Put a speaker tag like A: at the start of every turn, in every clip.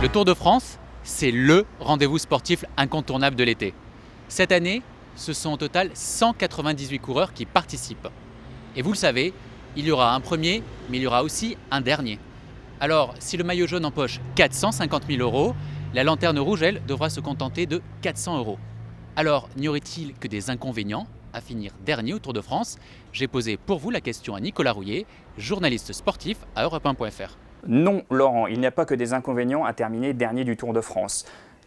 A: Le Tour de France, c'est LE rendez-vous sportif incontournable de l'été. Cette année, ce sont au total 198 coureurs qui participent. Et vous le savez, il y aura un premier, mais il y aura aussi un dernier. Alors, si le maillot jaune empoche 450 000 €, la lanterne rouge, elle, devra se contenter de 400 €. Alors, n'y aurait-il que des inconvénients à finir dernier au Tour de France? J'ai posé pour vous la question à Nicolas Rouillet, journaliste sportif à Europe1.fr.
B: Non, Laurent, il n'y a pas que des inconvénients à terminer dernier du Tour de France.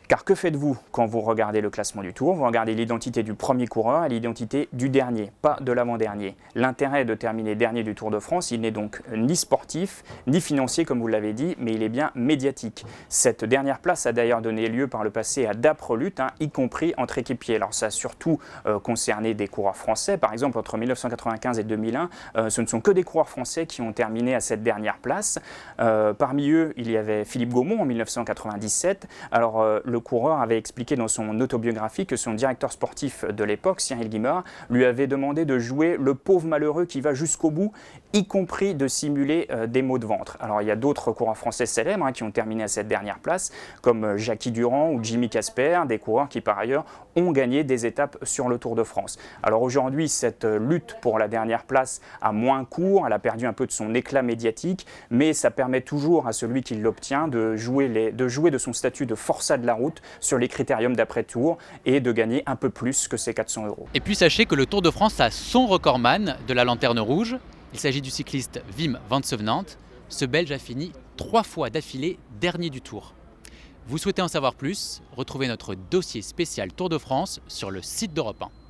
B: Car que faites-vous quand vous regardez le classement du Tour? Vous regardez l'identité du premier coureur et l'identité du dernier, pas de l'avant-dernier. L'intérêt de terminer dernier du Tour de France, il n'est donc ni sportif, ni financier comme vous l'avez dit, mais il est bien médiatique. Cette dernière place a d'ailleurs donné lieu par le passé à d'âpres luttes, y compris entre équipiers. Alors ça a surtout concerné des coureurs français. Par exemple, entre 1995 et 2001, ce ne sont que des coureurs français qui ont terminé à cette dernière place. Parmi eux, il y avait Philippe Gaumont en 1997. Alors le coureur avait expliqué dans son autobiographie que son directeur sportif de l'époque, Cyril Guimard, lui avait demandé de jouer le pauvre malheureux qui va jusqu'au bout, y compris de simuler des maux de ventre. Alors il y a d'autres coureurs français célèbres qui ont terminé à cette dernière place, comme Jackie Durand ou Jimmy Casper, des coureurs qui par ailleurs ont gagné des étapes sur le Tour de France. Alors aujourd'hui, cette lutte pour la dernière place a moins cours, elle a perdu un peu de son éclat médiatique, mais ça permet toujours à celui qui l'obtient de jouer de son statut de forçat de la route sur les critériums d'après-tour et de gagner un peu plus que ces 400 €.
A: Et puis sachez que le Tour de France a son recordman de la lanterne rouge. Il s'agit du cycliste Wim van Sevenant. Ce Belge a fini 3 fois d'affilée dernier du Tour. Vous souhaitez en savoir plus? Retrouvez notre dossier spécial Tour de France sur le site d'Europe 1.